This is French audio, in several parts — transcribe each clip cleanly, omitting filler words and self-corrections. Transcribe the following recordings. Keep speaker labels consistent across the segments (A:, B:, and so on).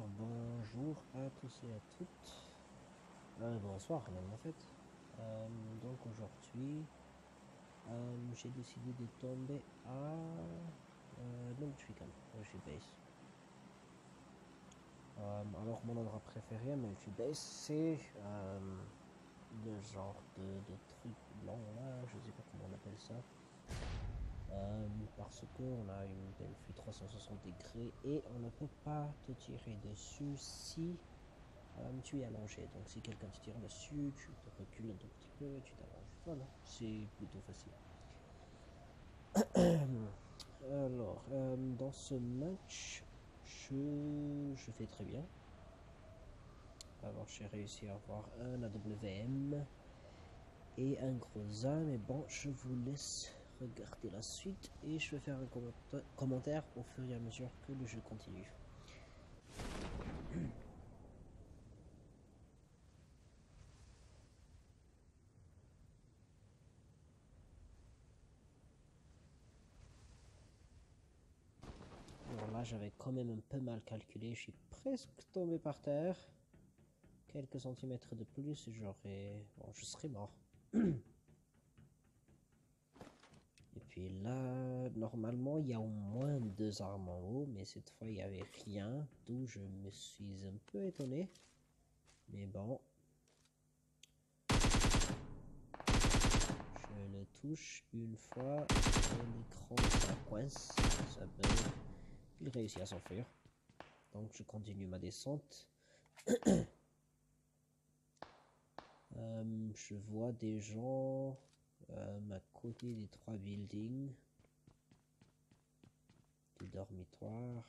A: Alors bonjour à tous et à toutes. Bonsoir même en fait. Donc aujourd'hui, j'ai décidé de tomber à Multican, Multibase. Alors mon endroit préféré à Multibase, c'est le genre de truc blanc là, je sais pas comment on appelle ça. Parce que on a une belle vue 360 degrés et on ne peut pas te tirer dessus si tu es allongé. Donc si quelqu'un te tire dessus, tu te recules un tout petit peu et tu t'allonges. Voilà, c'est plutôt facile. Alors, dans ce match, je fais très bien. Alors j'ai réussi à avoir un AWM et un gros A, mais bon, je vous laisse regarder la suite et je vais faire un commentaire au fur et à mesure que le jeu continue. Alors là, j'avais quand même un peu mal calculé, je suis presque tombé par terre. Quelques centimètres de plus, j'aurais... Bon, je serais mort. Et puis là, normalement, il y a au moins 2 armes en haut, mais cette fois, il n'y avait rien, d'où je me suis un peu étonné. Mais bon. Je le touche une fois, et l'écran, ça coince, ça bug. Il réussit à s'enfuir. Donc, je continue ma descente. Je vois des gens à côté des 3 buildings. Des dortoirs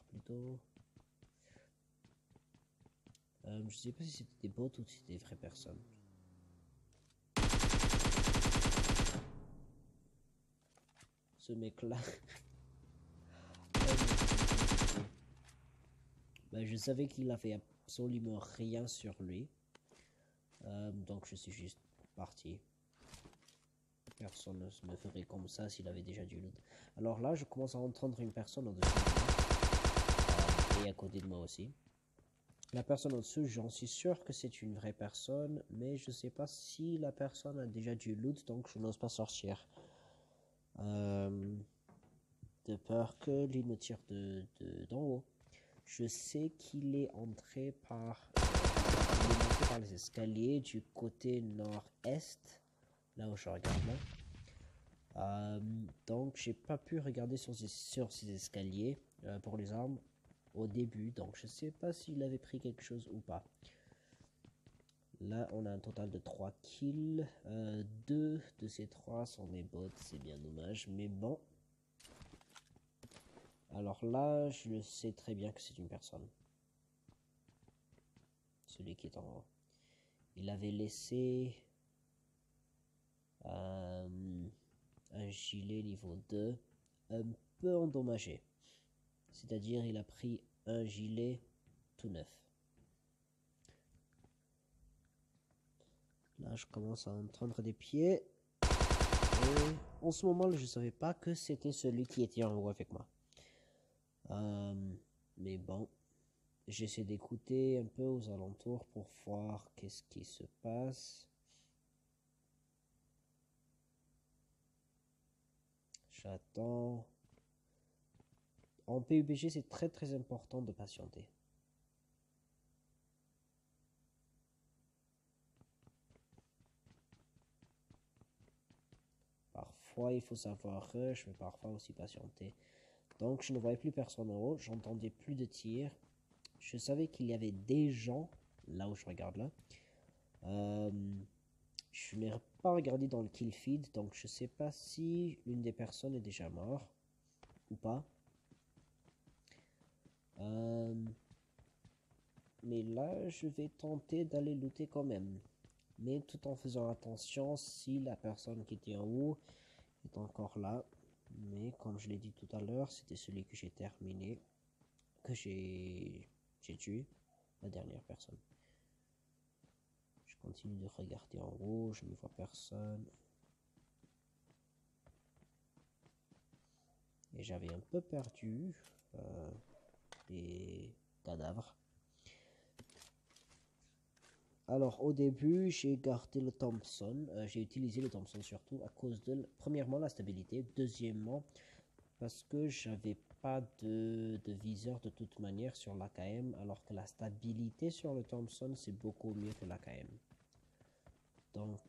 A: plutôt. Je sais pas si c'était des bots ou si c'était des vraies personnes. Ce mec-là. Ben, je savais qu'il avait absolument rien sur lui. Donc je suis juste parti. Personne ne ferait comme ça s'il avait déjà du loot. Alors là, je commence à entendre une personne au-dessus de moi. Et à côté de moi aussi. La personne au-dessus, j'en suis sûr que c'est une vraie personne, mais je sais pas si la personne a déjà du loot, donc je n'ose pas sortir. De peur que lui me tire d'en haut. Je sais qu'il est entré il est monté par les escaliers du côté nord-est, là où je regarde là. Donc j'ai pas pu regarder sur ces escaliers pour les armes au début, donc je sais pas s'il avait pris quelque chose ou pas. Là on a un total de 3 kills, 2 de ces 3 sont des bots, c'est bien dommage, mais bon. Alors là, je sais très bien que c'est une personne. Celui qui est en haut. Il avait laissé un gilet niveau 2 un peu endommagé. C'est-à-dire il a pris un gilet tout neuf. Là, je commence à entendre des pieds. Et en ce moment, je ne savais pas que c'était celui qui était en haut avec moi. Mais bon, j'essaie d'écouter un peu aux alentours pour voir qu'est-ce qui se passe. J'attends. En PUBG, c'est très très important de patienter. Parfois, il faut savoir rush, mais parfois aussi patienter. Donc, je ne voyais plus personne en haut, j'entendais plus de tirs. Je savais qu'il y avait des gens, là où je regarde là. Je n'ai pas regardé dans le kill feed, donc je sais pas si l'une des personnes est déjà morte ou pas. Mais là, je vais tenter d'aller looter quand même. Mais tout en faisant attention si la personne qui était en haut est encore là. Mais comme je l'ai dit tout à l'heure, c'était celui que j'ai terminé, que j'ai tué, la dernière personne. Je continue de regarder en haut, je ne vois personne. Et j'avais un peu perdu les cadavre. Alors, au début, j'ai gardé le Thompson. J'ai utilisé le Thompson surtout à cause de, premièrement, la stabilité. Deuxièmement, parce que j'avais pas de viseur de toute manière sur l'AKM, alors que la stabilité sur le Thompson, c'est beaucoup mieux que l'AKM. Donc,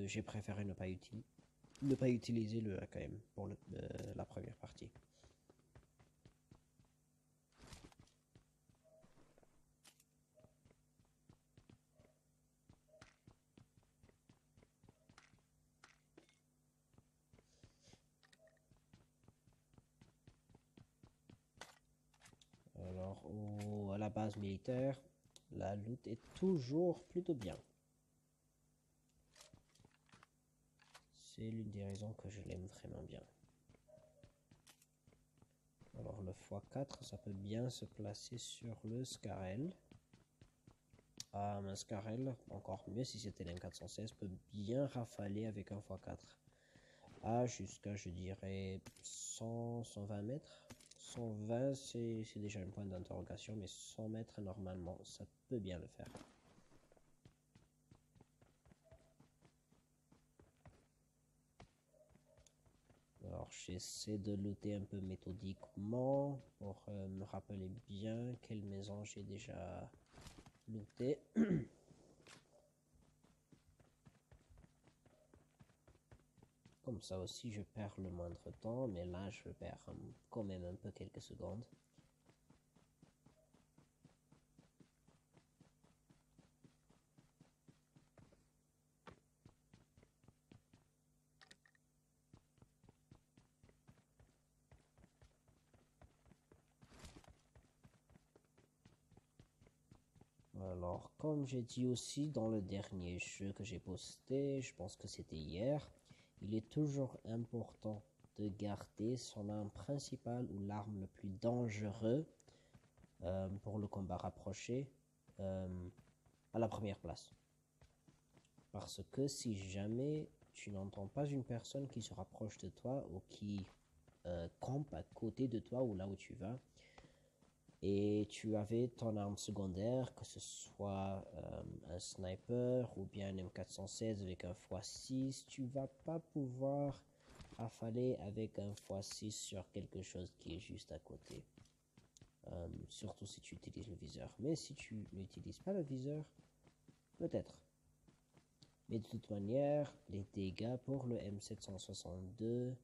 A: j'ai préféré ne pas utiliser le AKM pour la première partie. Alors, à la base militaire, la loot est toujours plutôt bien. C'est l'une des raisons que je l'aime vraiment bien. Alors, le x4, ça peut bien se placer sur le Scarel. Un Scarel, encore mieux si c'était l'M416, peut bien rafaler avec un x4. Jusqu'à, je dirais, 100, 120 mètres. 120, c'est déjà un point d'interrogation, mais 100 mètres, normalement, ça peut bien le faire. Alors, j'essaie de looter un peu méthodiquement pour me rappeler bien quelle maison j'ai déjà looté. Comme ça aussi, je perds le moindre temps, mais là, je perds quand même un peu quelques secondes. Alors, comme j'ai dit aussi dans le dernier jeu que j'ai posté, je pense que c'était hier, il est toujours important de garder son arme principale ou l'arme le plus dangereux pour le combat rapproché à la première place. Parce que si jamais tu n'entends pas une personne qui se rapproche de toi ou qui campe à côté de toi ou là où tu vas, et tu avais ton arme secondaire, que ce soit un sniper ou bien un M416 avec un x6, tu vas pas pouvoir affaler avec un x6 sur quelque chose qui est juste à côté. Surtout si tu utilises le viseur. Mais si tu n'utilises pas le viseur, peut-être. Mais de toute manière, les dégâts pour le M762,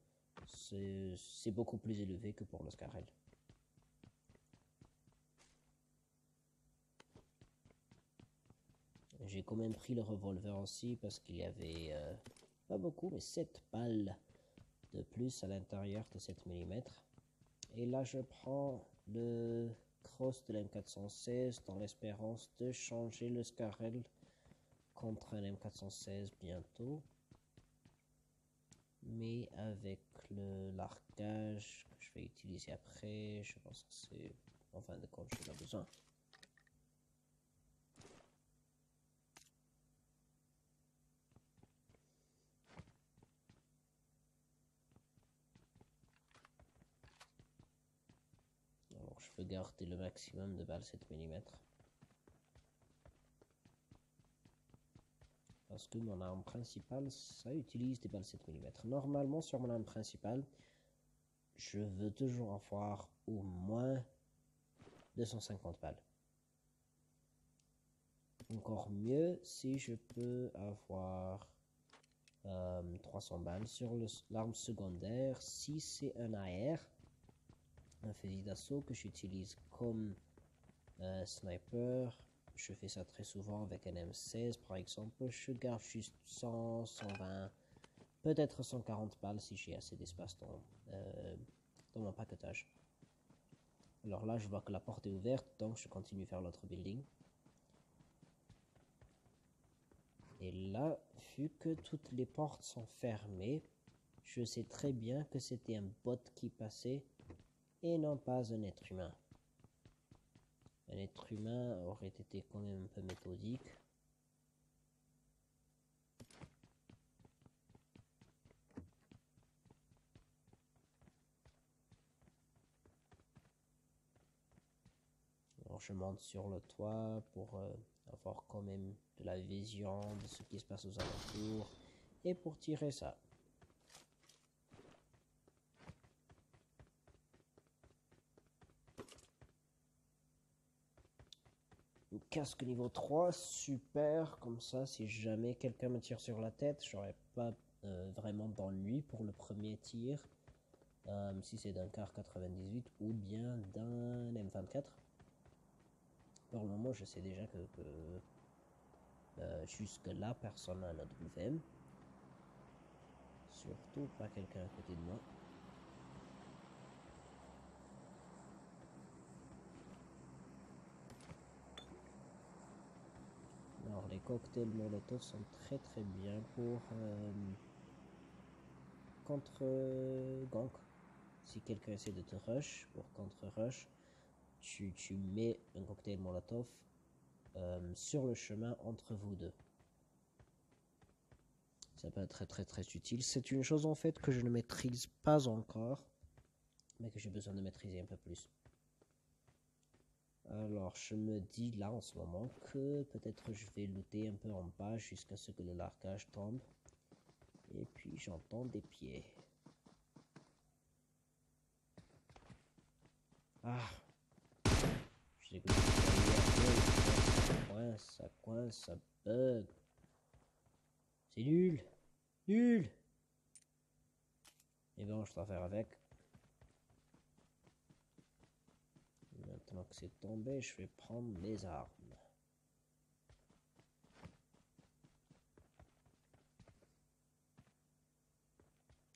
A: c'est beaucoup plus élevé que pour le Scarel. J'ai quand même pris le revolver aussi parce qu'il y avait pas beaucoup, mais 7 balles de plus à l'intérieur de 7 mm. Et là, je prends le cross de l'M416 dans l'espérance de changer le Scarel contre un M416 bientôt. Mais avec l'arcage que je vais utiliser après, je pense que c'est en fin de compte, je n'ai pas besoin. Alors, je peux garder le maximum de balles 7 mm. Parce que mon arme principale, ça utilise des balles 7 mm. Normalement, sur mon arme principale, je veux toujours avoir au moins 250 balles. Encore mieux si je peux avoir 300 balles sur l'arme secondaire. Si c'est un AR, un fusil d'assaut que j'utilise comme sniper, je fais ça très souvent avec un M16 par exemple, je garde juste 100, 120, peut-être 140 balles si j'ai assez d'espace dans mon paquetage. Alors là, je vois que la porte est ouverte, donc je continue vers l'autre building. Et là, vu que toutes les portes sont fermées, je sais très bien que c'était un bot qui passait et non pas un être humain. Un être humain aurait été quand même un peu méthodique. Alors Alors je monte sur le toit pour avoir quand même de la vision de ce qui se passe aux alentours et pour tirer ça. Casque niveau 3, super, comme ça si jamais quelqu'un me tire sur la tête, j'aurais pas vraiment d'ennui pour le premier tir, si c'est d'un Kar 98 ou bien d'un M24. Pour le moment je sais déjà que jusque là personne n'a un AWM, surtout pas quelqu'un à côté de moi. Alors les cocktails Molotov sont très très bien pour contre gank. Si quelqu'un essaie de te rush, pour contre rush, tu mets un cocktail Molotov sur le chemin entre vous deux. Ça peut être très très très utile. C'est une chose en fait que je ne maîtrise pas encore, mais que j'ai besoin de maîtriser un peu plus. Alors je me dis là en ce moment que peut-être je vais looter un peu en bas jusqu'à ce que le largage tombe. Et puis j'entends des pieds. Ah, je sais que ça coince, ça bug. C'est nul, nul. Et bon, je dois faire avec. Maintenant que c'est tombé, je vais prendre les armes.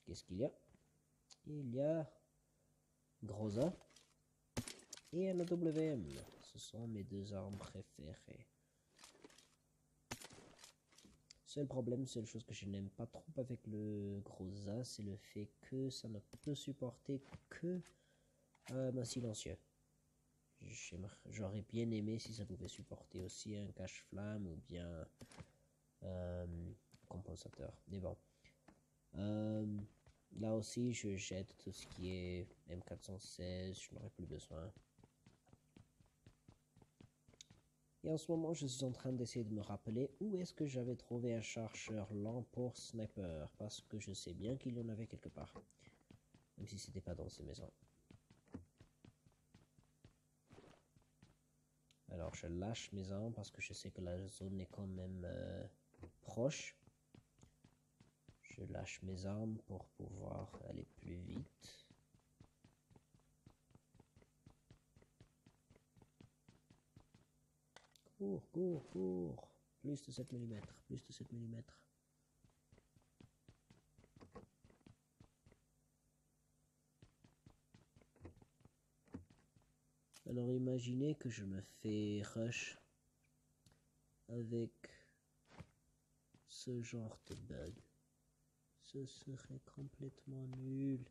A: Qu'est-ce qu'il y a? Il y a gros A et un AWM. Ce sont mes deux armes préférées. Seul problème, seule chose que je n'aime pas trop avec le gros A, c'est le fait que ça ne peut supporter que un silencieux. J'aurais bien aimé si ça pouvait supporter aussi un cache-flamme ou bien compensateur. Mais bon. Là aussi, je jette tout ce qui est M416, je n'aurai plus besoin. Et en ce moment, je suis en train d'essayer de me rappeler où est-ce que j'avais trouvé un chargeur lent pour sniper, parce que je sais bien qu'il y en avait quelque part, même si c'était pas dans ces maisons. Alors je lâche mes armes parce que je sais que la zone est quand même proche. Je lâche mes armes pour pouvoir aller plus vite. Cours, cours, cours. Plus de 7 mm, plus de 7 mm. Alors imaginez que je me fais rush avec ce genre de bug. Ce serait complètement nul.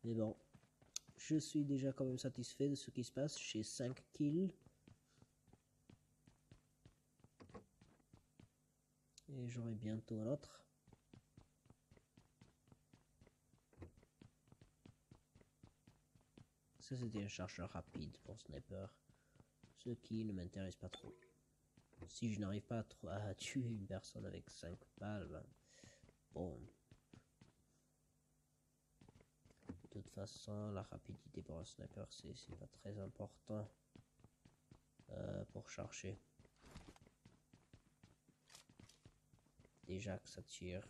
A: Mais bon, je suis déjà quand même satisfait de ce qui se passe. J'ai 5 kills. Et j'aurai bientôt un autre. Ça c'était un chargeur rapide pour sniper. Ce qui ne m'intéresse pas trop. Si je n'arrive pas à tuer une personne avec 5 balles, ben, bon. De toute façon, la rapidité pour un sniper, c'est pas très important pour charger. Déjà que ça tire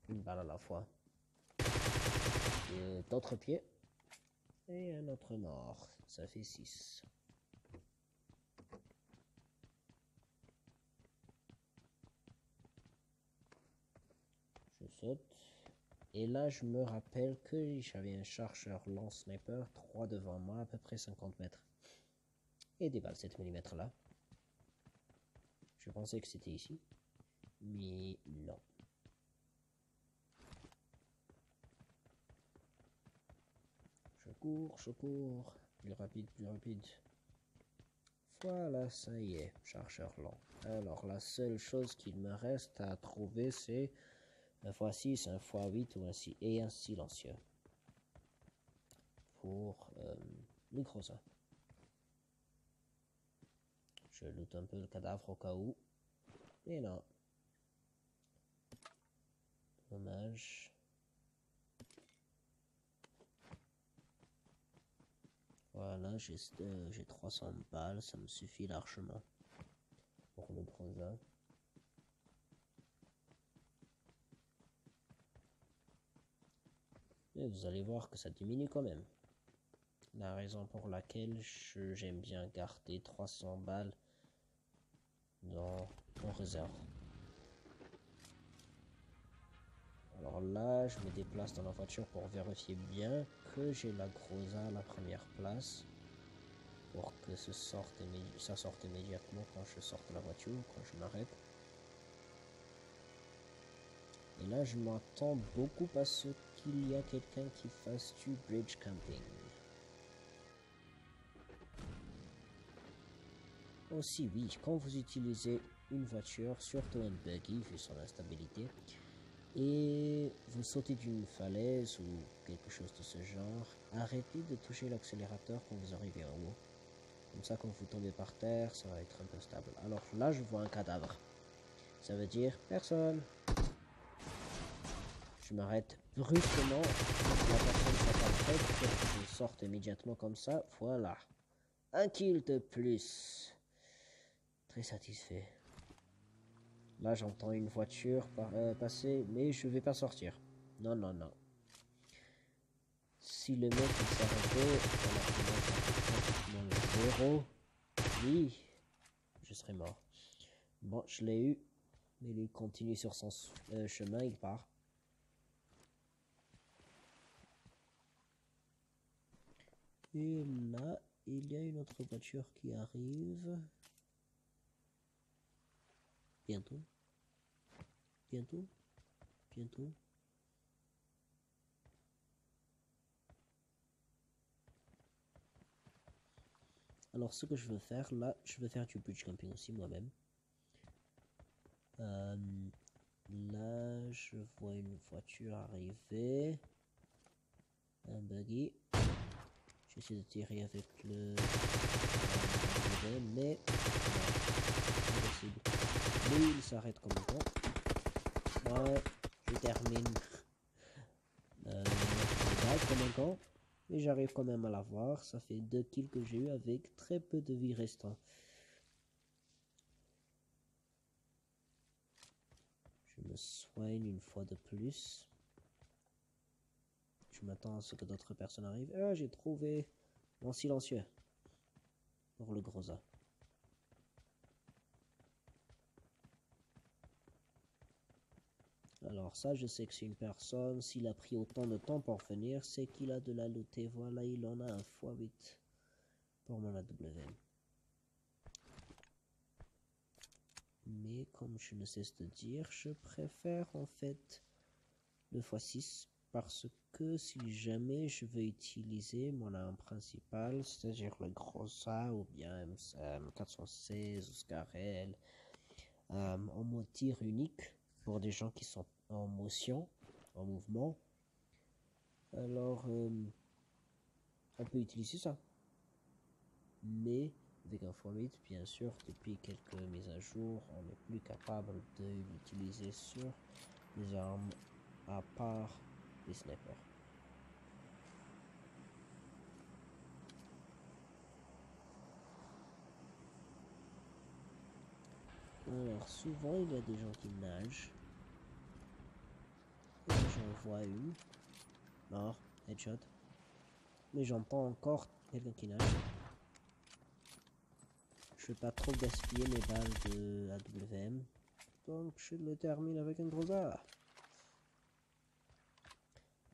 A: une balle à la fois. D'autres pieds. Et un autre mort. Ça fait 6. Je saute. Et là, je me rappelle que j'avais un chargeur lent sniper, 3 devant moi, à peu près 50 mètres. Et des balles 7 mm là. Je pensais que c'était ici. Mais non. Je cours. Plus rapide, plus rapide. Voilà, ça y est, chargeur lent. Alors, la seule chose qu'il me reste à trouver, c'est un x6, un x8 ou et un silencieux. Pour le gros A. Je loot un peu le cadavre au cas où. Et non. Dommage. Voilà, j'ai 300 balles, ça me suffit largement pour le Groza. Et vous allez voir que ça diminue quand même. La raison pour laquelle j'aime bien garder 300 balles en réserve. Alors là, je me déplace dans la voiture pour vérifier bien que j'ai la Groza à la première place. Pour que ça sorte immédiatement quand je sors de la voiture, quand je m'arrête. Et là, je m'attends beaucoup à ce qu'il y a quelqu'un qui fasse du bridge camping. Aussi, oui, quand vous utilisez une voiture, surtout un buggy vu son instabilité, et vous sautez d'une falaise ou quelque chose de ce genre, arrêtez de toucher l'accélérateur quand vous arrivez en haut. Comme ça, quand vous tombez par terre, ça va être un peu stable. Alors là, je vois un cadavre. Ça veut dire personne. Je m'arrête brusquement. La personne s'appelle pour que je sorte immédiatement comme ça. Voilà. Un kill de plus. Très satisfait. Là, j'entends une voiture passer, mais je vais pas sortir. Non, non, non. Si le mec il s'arrêtait, alors que le zéro, oui, je serais mort. Bon, je l'ai eu. Mais il continue sur son chemin, il part. Et là, il y a une autre voiture qui arrive. Bientôt. Bientôt. Bientôt. Alors, ce que je veux faire, là, je veux faire du bridge camping aussi moi-même. Là, je vois une voiture arriver. Un buggy. J'essaie de tirer avec le... mais... impossible. Lui, il s'arrête comme un con. Ouais, je termine. Comme un con. Mais j'arrive quand même à l'avoir. Ça fait 2 kills que j'ai eu avec très peu de vie restant. Je me soigne une fois de plus. Je m'attends à ce que d'autres personnes arrivent. Ah, j'ai trouvé mon silencieux. Pour le Groza. Alors ça, je sais que c'est une personne. S'il a pris autant de temps pour venir, c'est qu'il a de la loot. Voilà, il en a un x8 pour mon AWM. Mais comme je ne cesse de dire, je préfère en fait le x6 parce que si jamais je veux utiliser mon arme principale, c'est-à-dire le Groza ou bien M416 ou Scarel en mode tir unique pour des gens qui sont en motion, en mouvement, alors on peut utiliser ça. Mais avec un x8, bien sûr, depuis quelques mises à jour, on n'est plus capable de l'utiliser sur les armes à part les snipers. Alors souvent il y a des gens qui nagent. J'en vois une. Mort, headshot. Mais j'entends encore quelqu'un qui nage. Je vais pas trop gaspiller mes balles de AWM. Donc je le termine avec un gros A.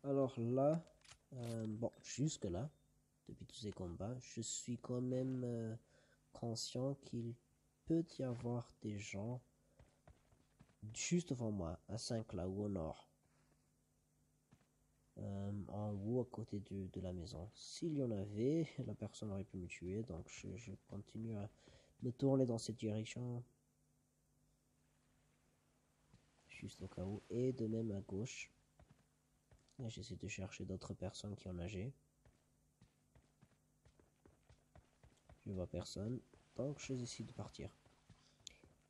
A: Alors là, bon, jusque là, depuis tous ces combats, je suis quand même conscient qu'il peut y avoir des gens juste devant moi, à 5 là ou au nord. En haut à côté de la maison. S'il y en avait, la personne aurait pu me tuer, donc je continue à me tourner dans cette direction. Juste au cas où. Et de même à gauche. J'essaie de chercher d'autres personnes qui ont nagé. Je vois personne. Donc je décide de partir.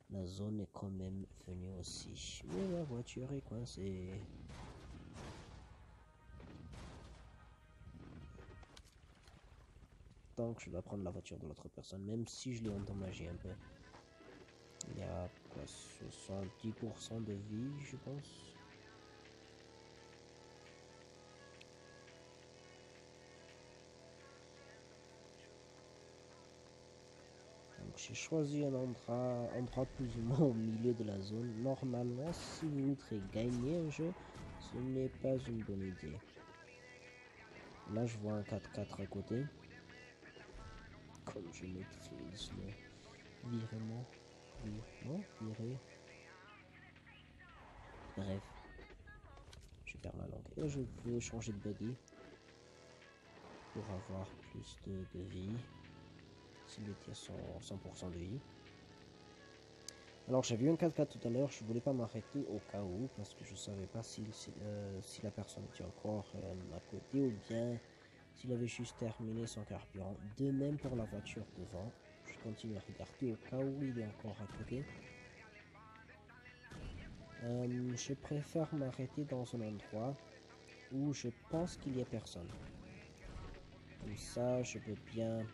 A: La zone est quand même venue aussi. Mais la voiture est coincée. Donc je dois prendre la voiture de l'autre personne, même si je l'ai endommagé un peu. Il y a quoi, 70% de vie, je pense. Donc j'ai choisi un endroit plus ou moins au milieu de la zone. Normalement, si vous voudrez gagner un jeu, ce n'est pas une bonne idée. Là, je vois un 4x4 à côté. Comme je maîtrise le virement. Non, virer. Bref, je perds ma langue. Et je veux changer de buggy pour avoir plus de vie. S'il était à 100% de vie. Alors j'ai vu un 4x4 tout à l'heure, je voulais pas m'arrêter au cas où, parce que je savais pas si la personne était encore à côté ou bien s'il avait juste terminé son carburant. De même pour la voiture devant, je continue à regarder au cas où il est encore à côté. Je préfère m'arrêter dans un endroit où je pense qu'il y a personne. Comme ça, je peux bien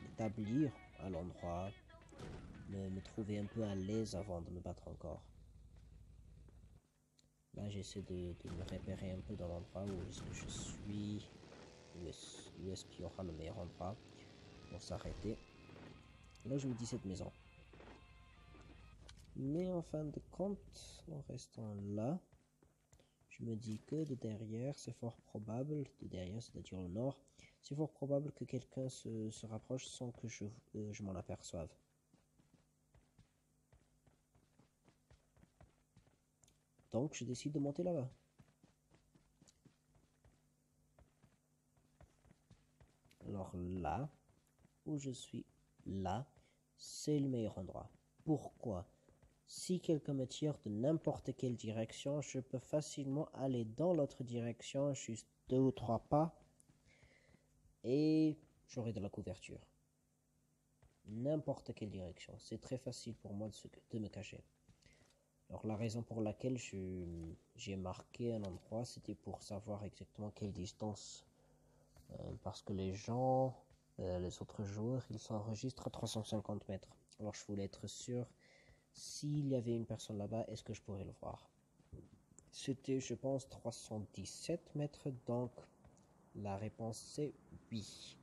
A: m'établir à l'endroit, me trouver un peu à l'aise avant de me battre encore. Là, j'essaie de me repérer un peu dans l'endroit où est-ce que je suis, où est-ce qu'il y aura le meilleur endroit pour s'arrêter. Là, je me dis cette maison. Mais en fin de compte, en restant là, je me dis que de derrière, c'est fort probable, de derrière, c'est-à-dire le nord, c'est fort probable que quelqu'un se rapproche sans que je m'en aperçoive. Donc, je décide de monter là-bas. Alors là, où je suis, là, c'est le meilleur endroit. Pourquoi? Si quelqu'un me tire de n'importe quelle direction, je peux facilement aller dans l'autre direction, juste 2 ou 3 pas, et j'aurai de la couverture. N'importe quelle direction. C'est très facile pour moi de me cacher. Alors la raison pour laquelle j'ai marqué un endroit, c'était pour savoir exactement quelle distance. Parce que les gens, les autres joueurs, ils s'enregistrent à 350 mètres. Alors je voulais être sûr, s'il y avait une personne là-bas, est-ce que je pourrais le voir? C'était, je pense, 317 mètres, donc la réponse c'est oui.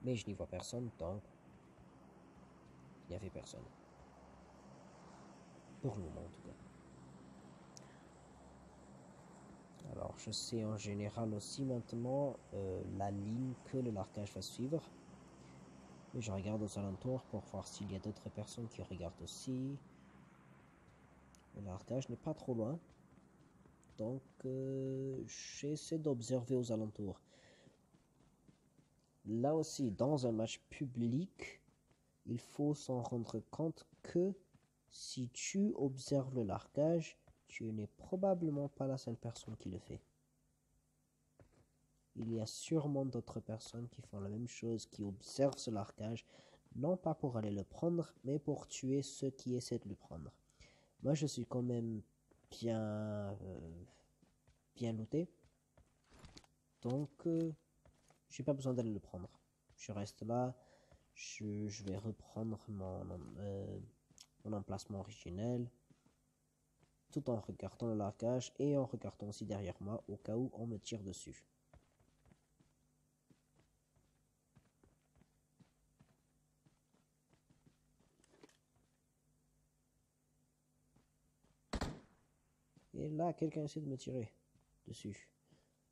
A: Mais je n'y vois personne, donc il n'y avait personne. Pour le moment en tout cas. Alors je sais en général aussi maintenant la ligne que le largage va suivre. Mais je regarde aux alentours pour voir s'il y a d'autres personnes qui regardent aussi. Le largage n'est pas trop loin. Donc j'essaie d'observer aux alentours. Là aussi, dans un match public, il faut s'en rendre compte que si tu observes le largage, tu n'es probablement pas la seule personne qui le fait. Il y a sûrement d'autres personnes qui font la même chose, qui observent ce largage, non pas pour aller le prendre, mais pour tuer ceux qui essaient de le prendre. Moi, je suis quand même bien looté, donc j'ai pas besoin d'aller le prendre. Je reste là, je vais reprendre mon emplacement originel, tout en regardant le largage et en regardant aussi derrière moi au cas où on me tire dessus. Et là, quelqu'un essaie de me tirer dessus.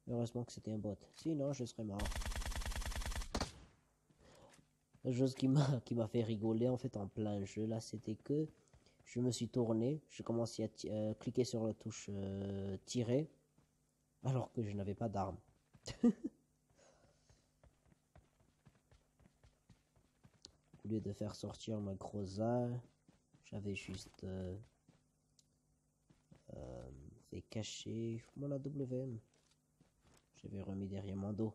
A: Heureusement que c'était un bot. Sinon, je serais mort. La chose qui m'a fait rigoler en fait en plein jeu là, c'était que je me suis tourné, je commençais à cliquer sur la touche tirer, alors que je n'avais pas d'arme. Au lieu de faire sortir ma grosa, j'avais juste fait cacher mon AWM. J'avais remis derrière mon dos.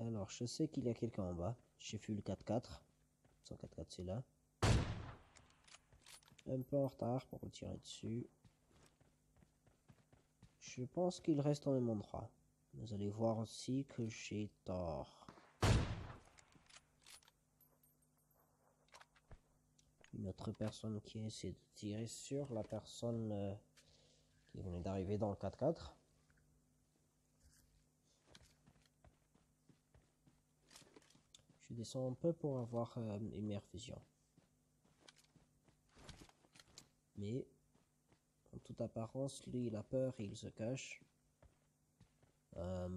A: Alors, je sais qu'il y a quelqu'un en bas. J'ai vu le 4x4. Son 4x4, c'est là. Un peu en retard pour le tirer dessus. Je pense qu'il reste au même endroit. Vous allez voir aussi que j'ai tort. Une autre personne qui essaie de tirer sur la personne qui venait d'arriver dans le 4x4. Je descends un peu pour avoir une meilleure vision. Mais, en toute apparence, lui il a peur et il se cache.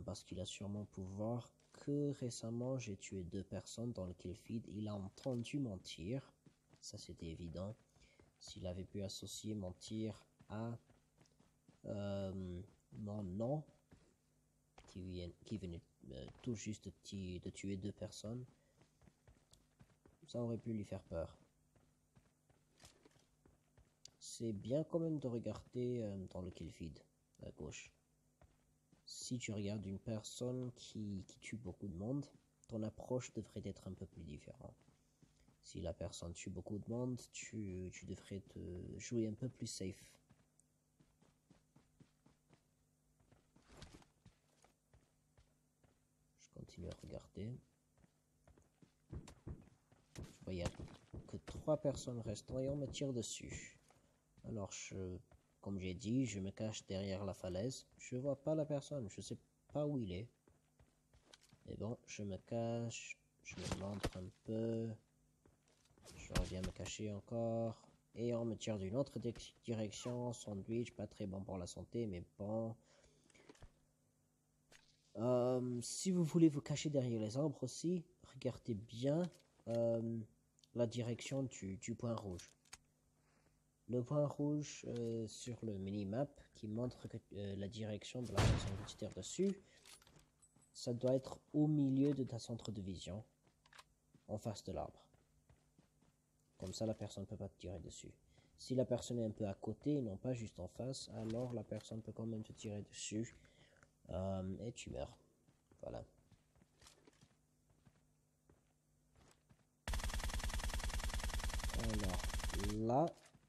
A: Parce qu'il a sûrement pu voir que récemment j'ai tué 2 personnes dans le kill feed. Il a entendu mentir. Ça c'était évident. S'il avait pu associer mentir à mon nom qui venait tout juste de tuer 2 personnes, ça aurait pu lui faire peur. C'est bien quand même de regarder dans le kill feed à gauche. Si tu regardes une personne qui tue beaucoup de monde, ton approche devrait être un peu plus différente. Si la personne tue beaucoup de monde, tu devrais te jouer un peu plus safe. Je continue à regarder. Je vois il n'y a que 3 personnes restantes et on me tire dessus. Alors comme j'ai dit, je me cache derrière la falaise. Je vois pas la personne, je sais pas où il est. Mais bon, je me cache, je me montre un peu. Je reviens me cacher encore. Et on me tire d'une autre direction. Sandwich, pas très bon pour la santé, mais bon. Si vous voulez vous cacher derrière les arbres aussi, regardez bien la direction du point rouge. Le point rouge sur le minimap qui montre que la direction de la personne que tu tires dessus, ça doit être au milieu de ta centre de vision, en face de l'arbre. Comme ça, la personne ne peut pas te tirer dessus. Si la personne est un peu à côté et non pas juste en face, alors la personne peut quand même te tirer dessus et tu meurs. Voilà. Alors, là,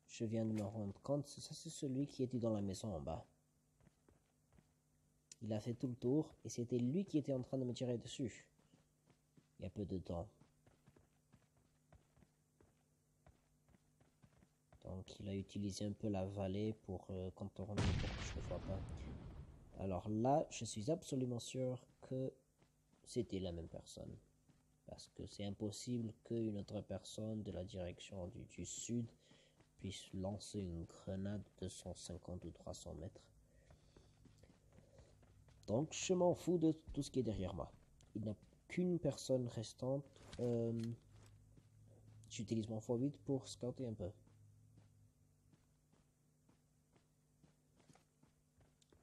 A: je viens de me rendre compte, ça c'est celui qui était dans la maison en bas. Il a fait tout le tour et c'était lui qui était en train de me tirer dessus. Il y a peu de temps. Donc il a utilisé un peu la vallée pour contourner pour que je ne le vois pas. Alors là, je suis absolument sûr que c'était la même personne. Parce que c'est impossible qu'une autre personne de la direction du sud puisse lancer une grenade de 150 ou 300 mètres. Donc je m'en fous de tout ce qui est derrière moi. Il n'y a qu'une personne restante. J'utilise mon x8 pour scouter un peu.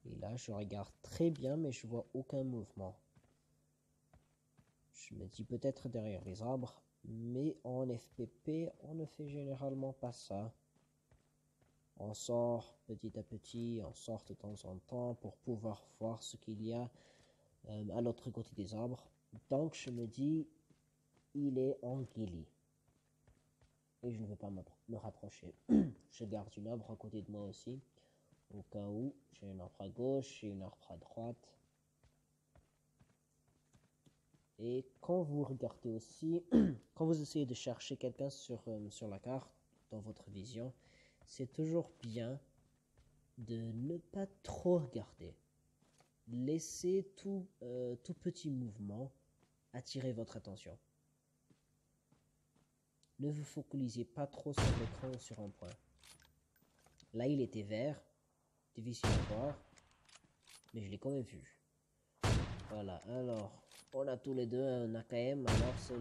A: Et là, je regarde très bien, mais je vois aucun mouvement. Je me dis peut-être derrière les arbres, mais en FPP, on ne fait généralement pas ça. On sort petit à petit, on sort de temps en temps pour pouvoir voir ce qu'il y a à l'autre côté des arbres. Donc je me dis, il est en ghillie. Et je ne veux pas me rapprocher. Je garde une arbre à côté de moi aussi. Au cas où, j'ai une arbre à gauche et une arbre à droite. Et quand vous regardez aussi, quand vous essayez de chercher quelqu'un sur la carte, dans votre vision, c'est toujours bien de ne pas trop regarder. Laissez tout petit mouvement attirer votre attention. Ne vous focalisez pas trop sur l'écran ou sur un point. Là, il était vert, difficile à voir, mais je l'ai quand même vu. Voilà, alors, on a tous les deux un AKM, alors c'est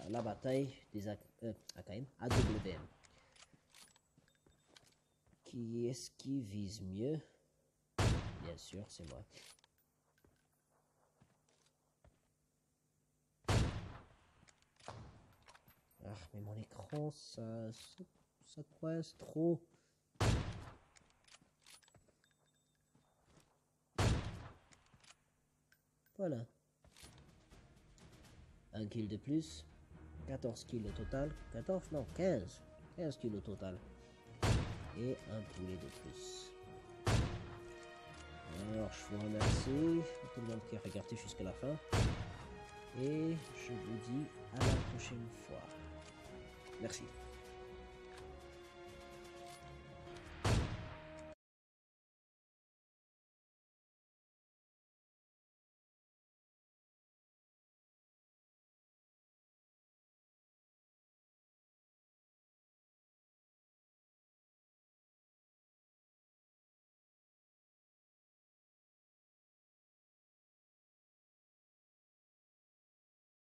A: la bataille des AKM, AWM. Qui est-ce qui vise mieux? Bien sûr, c'est moi. Ah, mais mon écran, ça coince trop. Voilà. Un kill de plus. 14 kills au total. 14 non, 15. 15 kills au total. Et un poulet de plus. Alors, je vous remercie tout le monde qui a regardé jusqu'à la fin. Et je vous dis à la prochaine fois. Merci.